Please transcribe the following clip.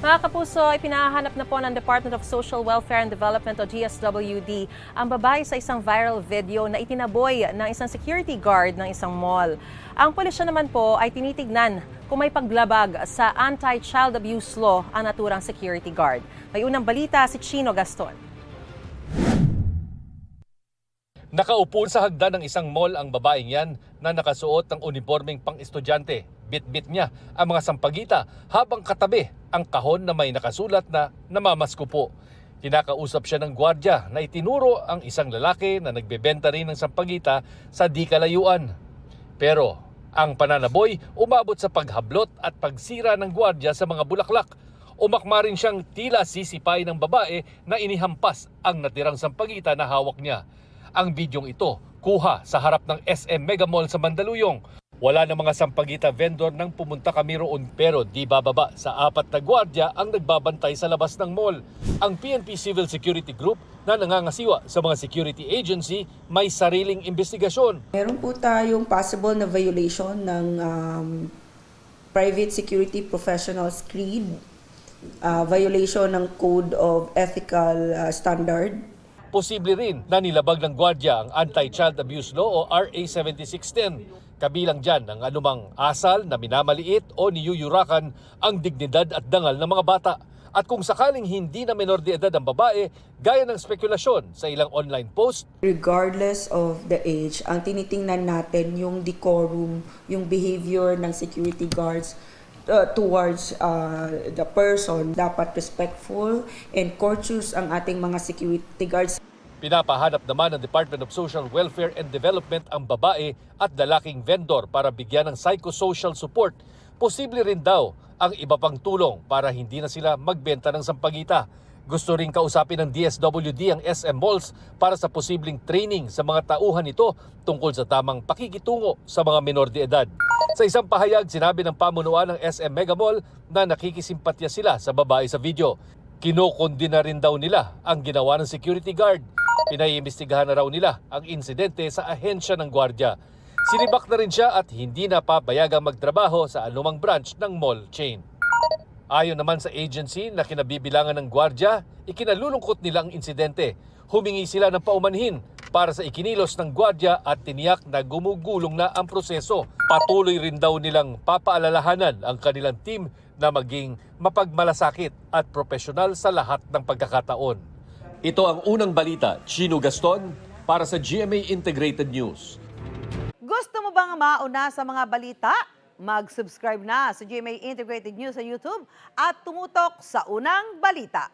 Mga kapuso, ipinahanap na po ng Department of Social Welfare and Development o DSWD ang babae sa isang viral video na itinaboy ng isang security guard ng isang mall. Ang pulisya naman po ay tinitignan kung may paglabag sa anti-child abuse law ang naturang security guard. May unang balita si Chino Gaston. Nakaupo sa hagdan ng isang mall ang babaeng yan na nakasuot ng uniformeng pang-estudyante. Bit-bit niya ang mga sampagita habang katabi ang kahon na may nakasulat na namamasko po. Kinakausap siya ng gwardiya na itinuro ang isang lalaki na nagbebenta rin ng sampagita sa di kalayuan. Pero ang pananaboy umabot sa paghablot at pagsira ng gwardiya sa mga bulaklak. Umakma rin siyang tila sisipay ng babae na inihampas ang natirang sampagita na hawak niya. Ang bidyong ito kuha sa harap ng SM Mega Mall sa Mandaluyong. Wala na mga sampagita vendor nang pumunta kami roon pero di bababa sa 4 na gwardiya ang nagbabantay sa labas ng mall. Ang PNP Civil Security Group na nangangasiwa sa mga security agency may sariling investigasyon. Meron po tayong possible na violation ng Private Security Professionals Creed, violation ng Code of Ethical Standard. Posible rin na nilabag ng gwardiya ang Anti-Child Abuse Law o RA 7610. Kabilang dyan ang anumang asal na minamaliit o niyuyurakan ang dignidad at dangal ng mga bata. At kung sakaling hindi na menor de edad ang babae, gaya ng spekulasyon sa ilang online post, Regardless of the age, ang tinitingnan natin yung decorum, yung behavior ng security guards towards the person. Dapat respectful and courteous ang ating mga security guards. pinapahanap naman ng Department of Social Welfare and Development ang babae at lalaking vendor para bigyan ng psychosocial support. Posible rin daw ang iba pang tulong para hindi na sila magbenta ng sampagita. Gusto rin kausapin ng DSWD ang SM Malls para sa posibleng training sa mga tauhan nito tungkol sa tamang pakikitungo sa mga menor de edad. Sa isang pahayag, sinabi ng pamunuan ng SM Mega Mall na nakikisimpatya sila sa babae sa video. Kinokondena rin daw nila ang ginawa ng security guard. Pinaiimbestigahan na raw nila ang insidente sa ahensya ng gwardiya. Sinibak na rin siya at hindi na papayagang magtrabaho sa anumang branch ng mall chain. Ayon naman sa agency na kinabibilangan ng gwardiya, ikinalulungkot nila ang insidente. Humingi sila ng paumanhin para sa ikinilos ng gwardiya at tiniyak na gumugulong na ang proseso. Patuloy rin daw nilang papaalalahanan ang kanilang team na maging mapagmalasakit at profesional sa lahat ng pagkakataon. Ito ang unang balita, Chino Gaston, para sa GMA Integrated News. Gusto mo bang mauna sa mga balita? Mag-subscribe na sa GMA Integrated News sa YouTube at tumutok sa unang balita.